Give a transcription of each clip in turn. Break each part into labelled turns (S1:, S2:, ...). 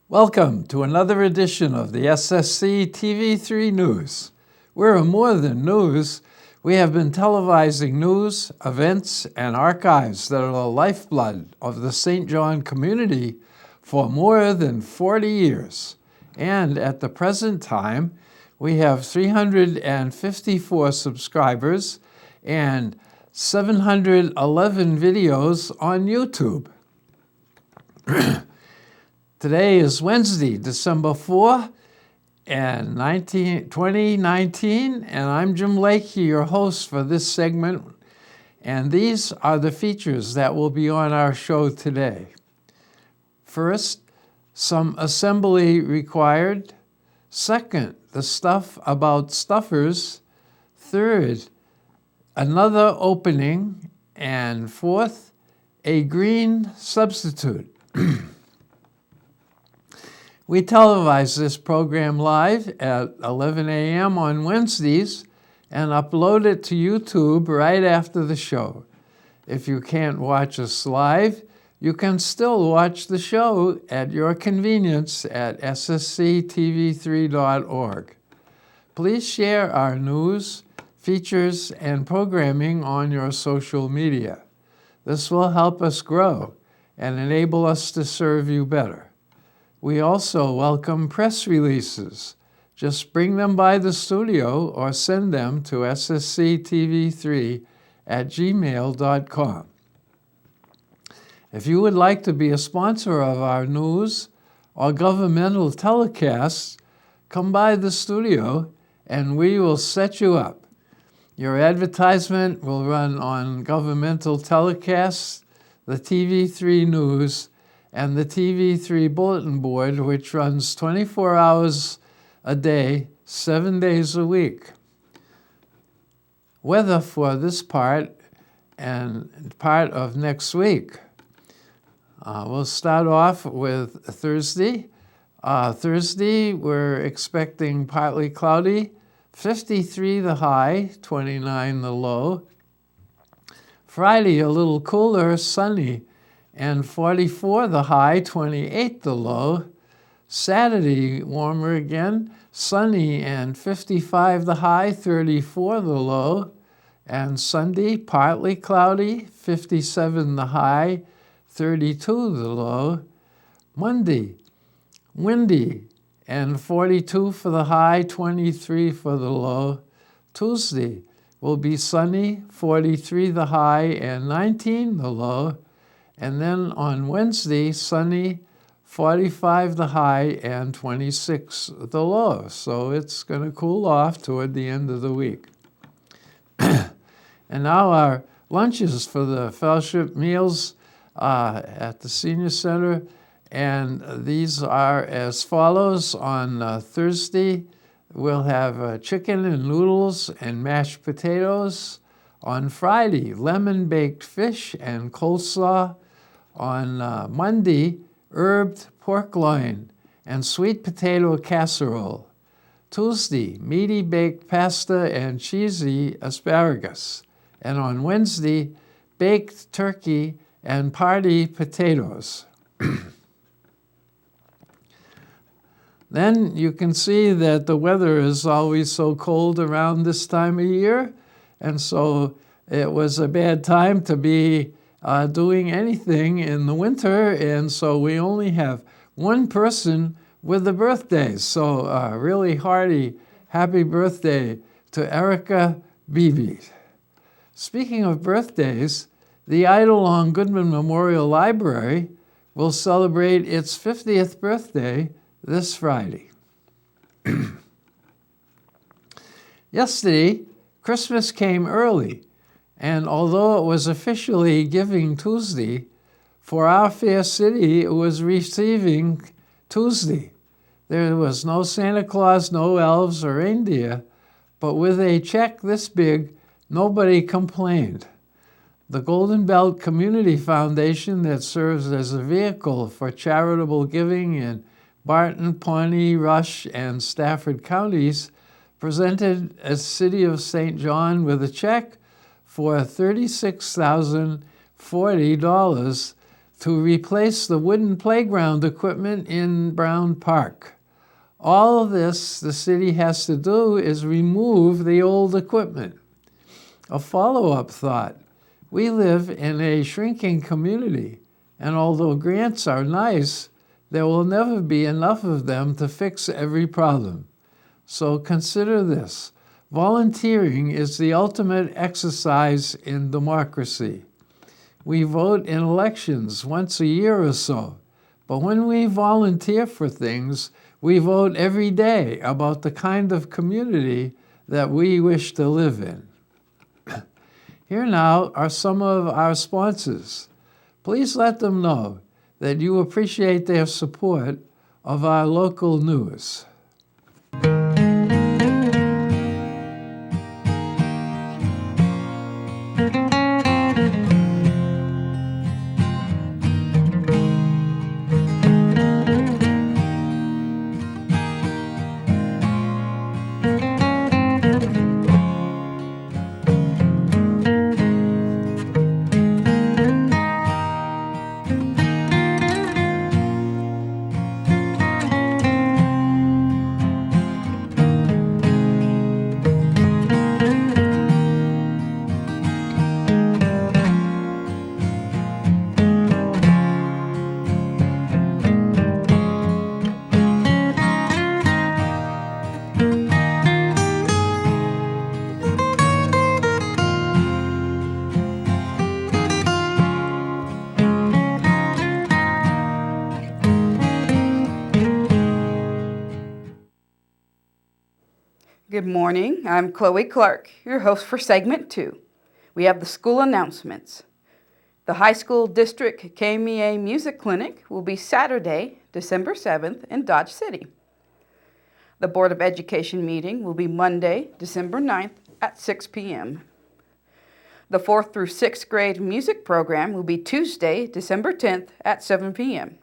S1: Welcome to another edition of the SSC TV3 News. We're more than news. We have been televising news, events, and archives that are the lifeblood of the St. John community for more than 40 years. And at the present time, we have 354 subscribers and 711 videos on YouTube. Today is Wednesday, December 4, 2019, and I'm Jim Lakey, your host for this segment, and these are the features that will be on our show today. First, some assembly required. Second, the stuff about stuffers. Third, another opening. And fourth, a green substitute. We televise this program live at 11 a.m. on Wednesdays and upload it to YouTube right after the show. If you can't watch us live, you can still watch the show at your convenience at ssctv3.org. Please share our news, features, and programming on your social media. This will help us grow and enable us to serve you better. We also welcome press releases. Just bring them by the studio or send them to ssctv3@gmail.com. If you would like to be a sponsor of our news or governmental telecasts, come by the studio and we will set you up. Your advertisement will run on governmental telecasts, the TV3 News, and the TV3 Bulletin Board, which runs 24 hours a day, 7 days a week. Weather for this part and part of next week. We'll start off with Thursday. Thursday, we're expecting partly cloudy, 53 the high, 29 the low. Friday, a little cooler, sunny, and 44 the high, 28 the low. Saturday, warmer again, sunny and 55 the high, 34 the low. And Sunday, partly cloudy, 57 the high, 32 the low. Monday, windy and 42 for the high, 23 for the low. Tuesday will be sunny, 43 the high and 19 the low. And then on Wednesday, sunny, 45 the high and 26 the low. So it's going to cool off toward the end of the week. And now our lunches for the fellowship meals at the Senior Center. And these are as follows. On Thursday, we'll have chicken and noodles and mashed potatoes. On Friday, lemon-baked fish and coleslaw. On Monday, herbed pork loin and sweet potato casserole. Tuesday, meaty baked pasta and cheesy asparagus. And on Wednesday, baked turkey and party potatoes. Then you can see that the weather is always so cold around this time of year, and so it was a bad time to be doing anything in the winter, and so we only have one person with a birthday. So really hearty happy birthday to Erica Beebe. Speaking of birthdays, the Idolong Goodman Memorial Library will celebrate its 50th birthday this Friday. Yesterday, Christmas came early. And although it was officially Giving Tuesday, for our fair city, it was Receiving Tuesday. There was no Santa Claus, no elves or reindeer, but with a check this big, nobody complained. The Golden Belt Community Foundation, that serves as a vehicle for charitable giving in Barton, Pawnee, Rush, and Stafford counties, presented a City of St. John with a check for $36,040 to replace the wooden playground equipment in Brown Park. All of this the city has to do is remove the old equipment. A follow-up thought: we live in a shrinking community, and although grants are nice, there will never be enough of them to fix every problem. So consider this: volunteering is the ultimate exercise in democracy. We vote in elections once a year or so, but when we volunteer for things, we vote every day about the kind of community that we wish to live in. Here now are some of our sponsors. Please let them know that you appreciate their support of our local news.
S2: Good morning. I'm Chloe Clark, your host for segment 2. We have the school announcements. The high school district KMEA music clinic will be Saturday, December 7th in Dodge City. The Board of Education meeting will be Monday, December 9th at 6 p.m. The 4th through 6th grade music program will be Tuesday, December 10th at 7 p.m.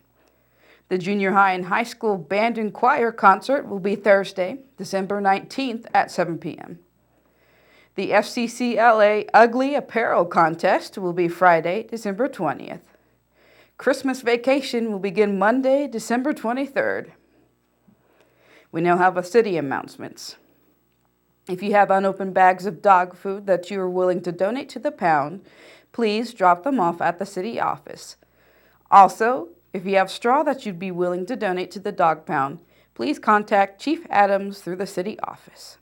S2: The junior high and high school band and choir concert will be Thursday, December 19th at 7 p.m. The FCCLA Ugly Apparel Contest will be Friday, December 20th. Christmas vacation will begin Monday, December 23rd. We now have a city announcements. If you have unopened bags of dog food that you are willing to donate to the pound, please drop them off at the city office. Also, if you have straw that you'd be willing to donate to the dog pound, please contact Chief Adams through the city office.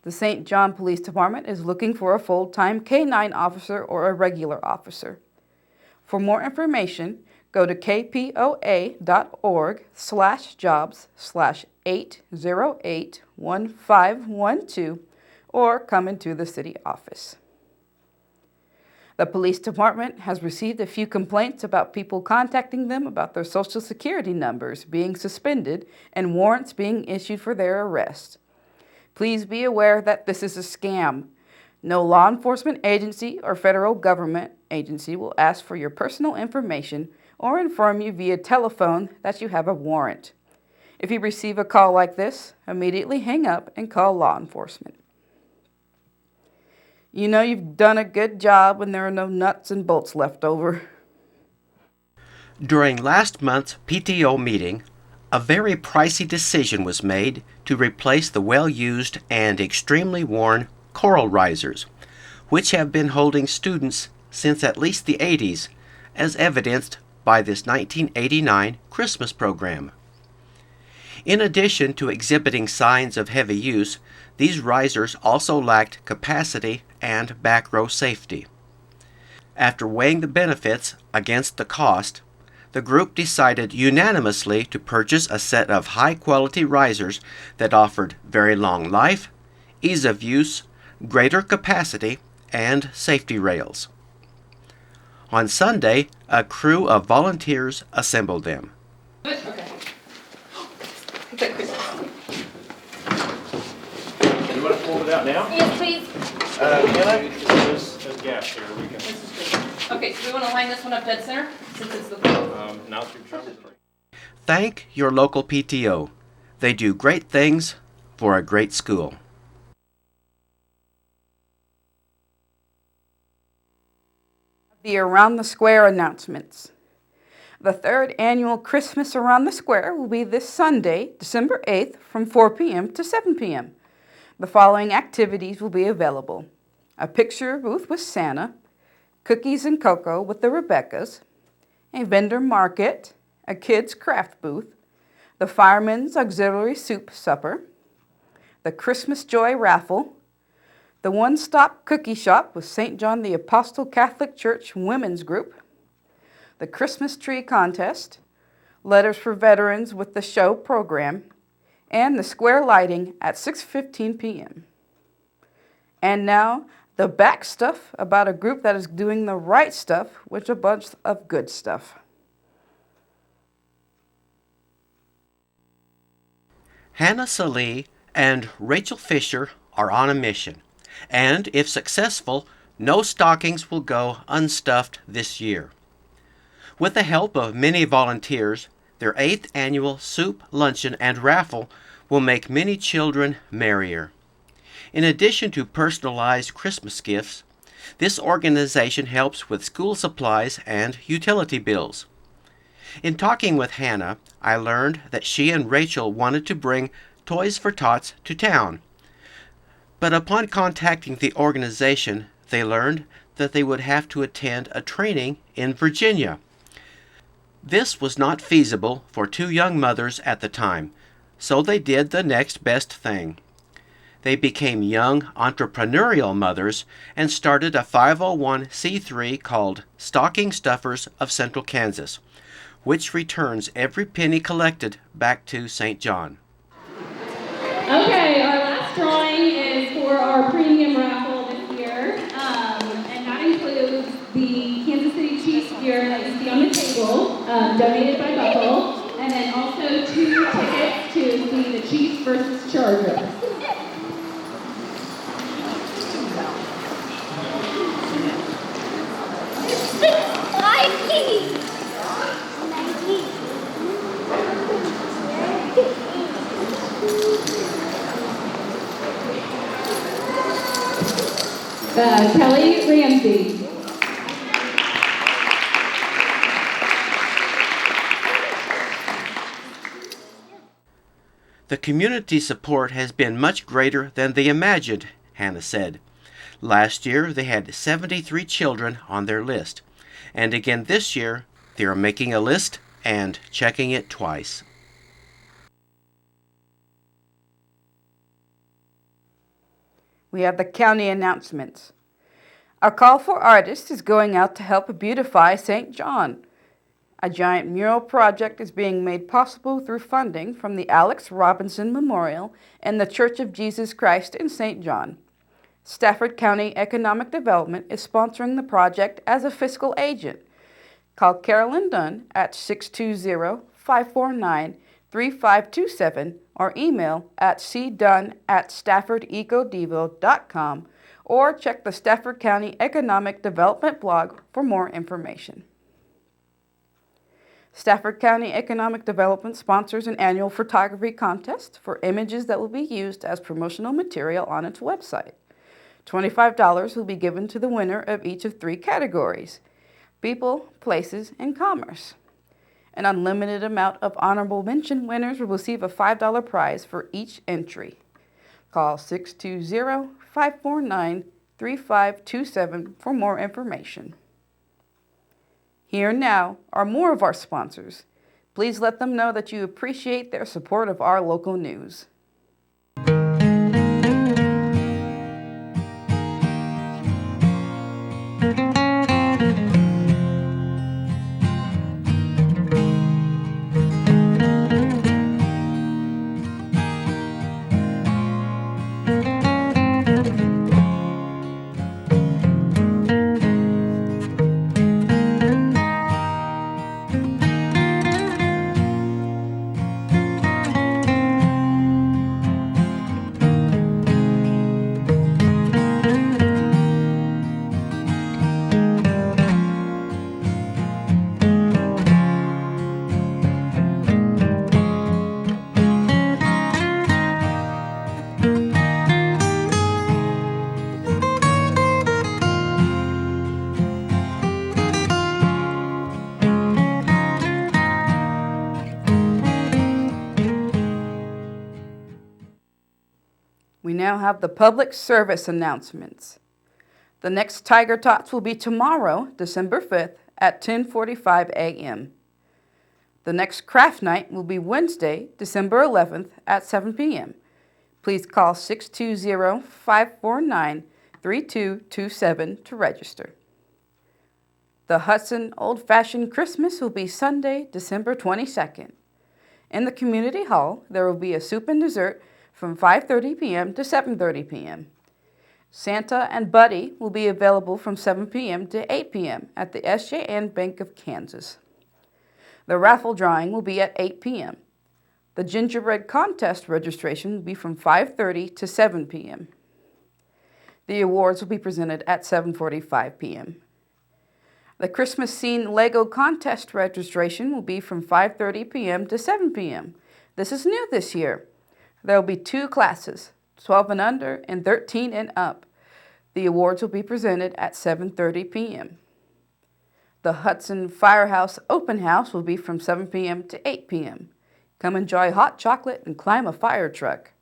S2: The St. John Police Department is looking for a full-time K-9 officer or a regular officer. For more information, go to kpoa.org/jobs/8081512 or come into the city office. The police department has received a few complaints about people contacting them about their social security numbers being suspended and warrants being issued for their arrest. Please be aware that this is a scam. No law enforcement agency or federal government agency will ask for your personal information or inform you via telephone that you have a warrant. If you receive a call like this, immediately hang up and call law enforcement. You know you've done a good job when there are no nuts and bolts left over.
S3: During last month's PTO meeting, a very pricey decision was made to replace the well-used and extremely worn coral risers, which have been holding students since at least the 80s, as evidenced by this 1989 Christmas program. In addition to exhibiting signs of heavy use, these risers also lacked capacity and back row safety. After weighing the benefits against the cost, the group decided unanimously to purchase a set of high-quality risers that offered very long life, ease of use, greater capacity, and safety rails. On Sunday, a crew of volunteers assembled them.
S2: Okay.
S4: You want to pull it out now?
S5: Yes, please.
S4: There's gaps here. We can.
S5: Okay, so we want to line this one up dead center since it's the
S4: Now through trouble.
S3: Thank your local PTO. They do great things for a great school.
S2: The Around the Square announcements. The third annual Christmas Around the Square will be this Sunday, December 8th from 4 p.m. to 7 p.m. The following activities will be available: a picture booth with Santa, cookies and cocoa with the Rebeccas, a vendor market, a kids craft booth, the Fireman's Auxiliary Soup Supper, the Christmas Joy Raffle, the One-Stop Cookie Shop with St. John the Apostle Catholic Church Women's Group, the Christmas Tree Contest, Letters for Veterans with the Show program, and the Square Lighting at 6:15 p.m. And now, the back stuff about a group that is doing the right stuff with a bunch of good stuff.
S3: Hannah Salee and Rachel Fisher are on a mission, and if successful, no stockings will go unstuffed this year. With the help of many volunteers, their 8th annual soup, luncheon, and raffle will make many children merrier. In addition to personalized Christmas gifts, this organization helps with school supplies and utility bills. In talking with Hannah, I learned that she and Rachel wanted to bring Toys for Tots to town. But upon contacting the organization, they learned that they would have to attend a training in Virginia. This was not feasible for two young mothers at the time, so they did the next best thing. They became young entrepreneurial mothers and started a 501c3 called Stocking Stuffers of Central Kansas, which returns every penny collected back to St. John.
S6: Okay, our last drawing is for our premium raffle this year, and that includes the Kansas City Chiefs gear that you see on the table, donated by Buckle, and then also 2 tickets to see the Chiefs versus Chargers. Kelly Ramsey.
S3: The community support has been much greater than they imagined, Hannah said. Last year they had 73 children on their list, and again this year they are making a list and checking it twice.
S2: We have the county announcements. A call for artists is going out to help beautify St. John. A giant mural project is being made possible through funding from the Alex Robinson Memorial and the Church of Jesus Christ in St. John. Stafford County Economic Development is sponsoring the project as a fiscal agent. Call Carolyn Dunn at 620-549-3527 or email at cdunn@staffordecodevil.com or check the Stafford County Economic Development blog for more information. Stafford County Economic Development sponsors an annual photography contest for images that will be used as promotional material on its website. $25 will be given to the winner of each of 3 categories: people, places, and commerce. An unlimited amount of honorable mention winners will receive a $5 prize for each entry. Call 620-549-3527 for more information. Here now are more of our sponsors. Please let them know that you appreciate their support of our local news. now have the public service announcements. The next Tiger Tots will be tomorrow, December 5th at 10:45 a.m. The next craft night will be Wednesday, December 11th at 7 p.m. Please call 620-549-3227 to register. The Hudson Old Fashioned Christmas will be Sunday, December 22nd. In the community hall, there will be a soup and dessert from 5:30 p.m. to 7:30 p.m. Santa and Buddy will be available from 7 p.m. to 8 p.m. at the SJN Bank of Kansas. The raffle drawing will be at 8 p.m. The gingerbread contest registration will be from 5:30 to 7 p.m. The awards will be presented at 7:45 p.m. The Christmas Scene Lego contest registration will be from 5:30 p.m. to 7 p.m. This is new this year. There will be 2 classes, 12 and under and 13 and up. The awards will be presented at 7:30 p.m. The Hudson Firehouse Open House will be from 7 p.m. to 8 p.m. Come enjoy hot chocolate and climb a fire truck.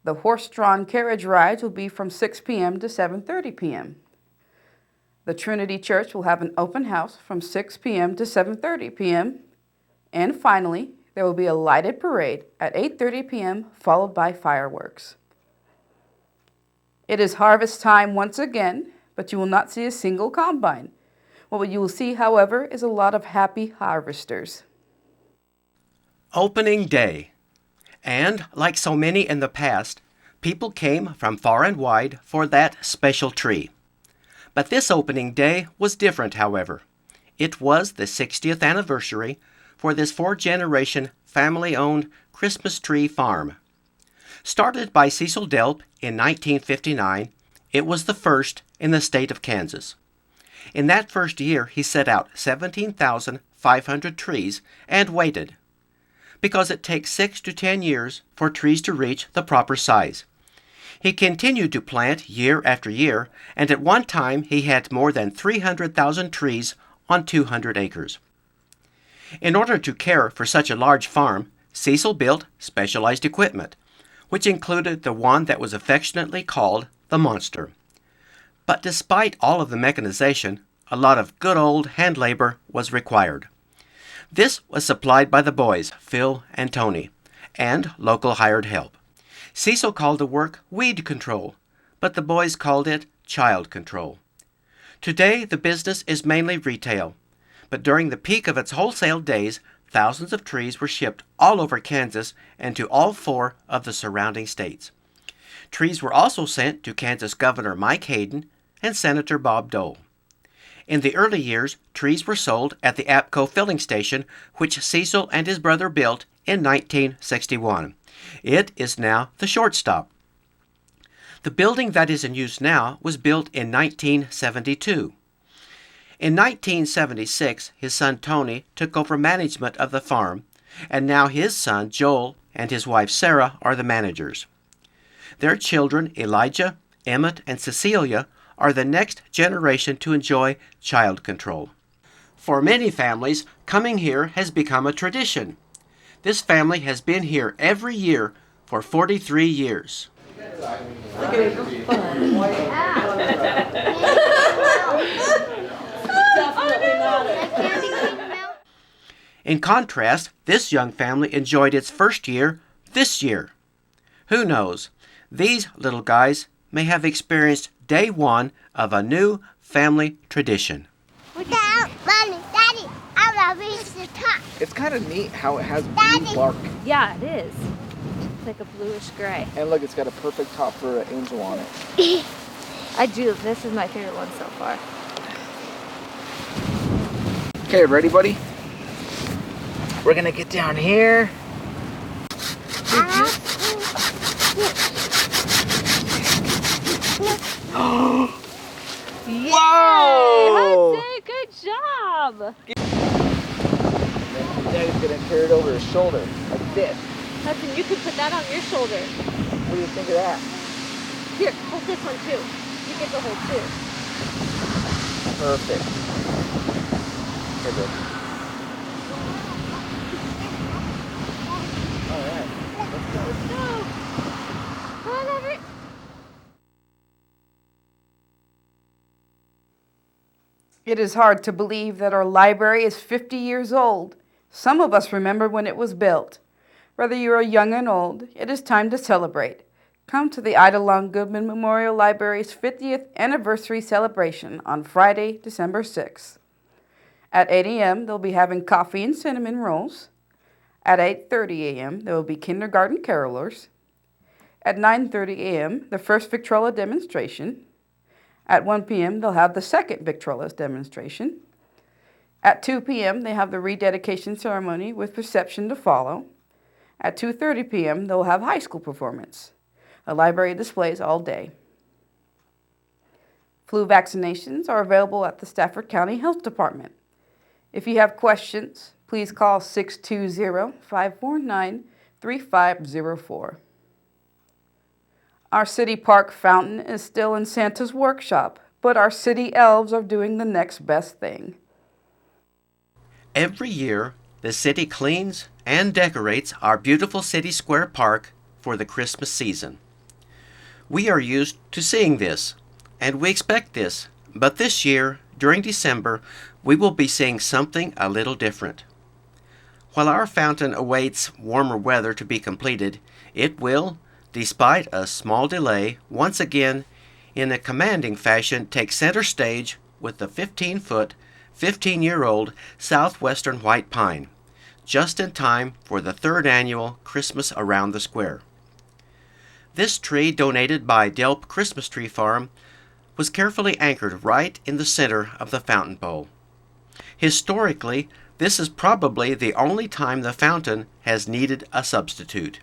S2: The horse-drawn carriage rides will be from 6 p.m. to 7:30 p.m. The Trinity Church will have an open house from 6 p.m. to 7:30 p.m. And finally, there will be a lighted parade at 8:30 p.m. followed by fireworks. It is harvest time once again, but you will not see a single combine. What you will see, however, is a lot of happy harvesters.
S3: Opening Day. And, like so many in the past, people came from far and wide for that special tree. But this opening day was different, however. It was the 60th anniversary for this 4-generation family-owned Christmas tree farm. Started by Cecil Delp in 1959, it was the first in the state of Kansas. In that first year, he set out 17,500 trees and waited, because it takes 6 to 10 years for trees to reach the proper size. He continued to plant year after year, and at one time he had more than 300,000 trees on 200 acres. In order to care for such a large farm, Cecil built specialized equipment, which included the one that was affectionately called the Monster. But despite all of the mechanization, a lot of good old hand labor was required. This was supplied by the boys, Phil and Tony, and local hired help. Cecil called the work weed control, but the boys called it child control. Today, the business is mainly retail, but during the peak of its wholesale days, thousands of trees were shipped all over Kansas and to all 4 of the surrounding states. Trees were also sent to Kansas Governor Mike Hayden and Senator Bob Dole. In the early years, trees were sold at the APCO filling station, which Cecil and his brother built in 1961. It is now the shortstop. The building that is in use now was built in 1972. In 1976, his son Tony took over management of the farm, and now his son Joel and his wife Sarah are the managers. Their children Elijah, Emmett, and Cecilia are the next generation to enjoy child control. For many families, coming here has become a tradition. This family has been here every year for 43 years. In contrast, this young family enjoyed its first year this year. Who knows? These little guys may have experienced day 1 of a new family tradition.
S7: Daddy, I want to reach the top.
S8: It's kind of neat how it has blue bark.
S9: Yeah, it is. It's like a bluish gray.
S8: And look, it's got a perfect top for an angel on it.
S9: I do. This is my favorite one so far.
S8: Okay, ready, buddy? We're going to get down here. Whoa!
S9: Hudson, good job!
S8: Daddy's going to carry it over his shoulder, like this.
S9: Hudson, you can put that on your shoulder.
S8: What do you think of that?
S9: Here, hold this one too. You get to hold two.
S8: Perfect. Here, babe. All right. Let's go.
S9: Let's go.
S2: It is hard to believe that our library is 50 years old. Some of us remember when it was built. Whether you are young and old, it is time to celebrate. Come to the Ida Long Goodman Memorial Library's 50th anniversary celebration on Friday, December 6th. At 8 a.m., they'll be having coffee and cinnamon rolls. At 8:30 a.m., there will be kindergarten carolers. At 9:30 a.m., the first Victrola demonstration. At 1 p.m., they'll have the second Victrola demonstration. At 2 p.m., they have the rededication ceremony with reception to follow. At 2:30 p.m., they'll have high school performance. A library displays all day. Flu vaccinations are available at the Stafford County Health Department. If you have questions, please call 620-549-3504. Our city park fountain is still in Santa's workshop, but our city elves are doing the next best thing.
S3: Every year, the city cleans and decorates our beautiful city square park for the Christmas season. We are used to seeing this, and we expect this, but this year, during December, we will be seeing something a little different. While our fountain awaits warmer weather to be completed, it will, despite a small delay, once again, in a commanding fashion, take center stage with the 15-foot, 15-year-old southwestern white pine, just in time for the third annual Christmas Around the Square. This tree, donated by Delp Christmas Tree Farm, was carefully anchored right in the center of the fountain bowl. Historically, this is probably the only time the fountain has needed a substitute.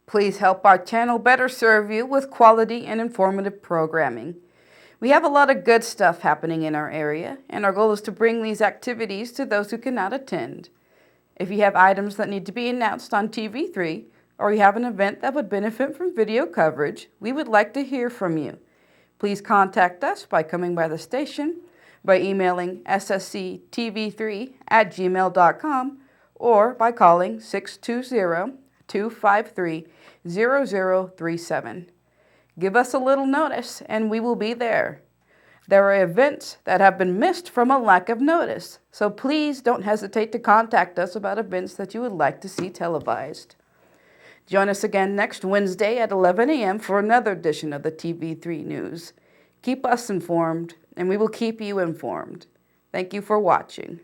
S2: Please help our channel better serve you with quality and informative programming. We have a lot of good stuff happening in our area, and our goal is to bring these activities to those who cannot attend. If you have items that need to be announced on TV3, or you have an event that would benefit from video coverage, we would like to hear from you. Please contact us by coming by the station, by emailing ssctv3@gmail.com, or by calling 620-253-0037. Give us a little notice and we will be there. There are events that have been missed from a lack of notice, so please don't hesitate to contact us about events that you would like to see televised. Join us again next Wednesday at 11 a.m. for another edition of the TV3 News. Keep us informed, and we will keep you informed. Thank you for watching.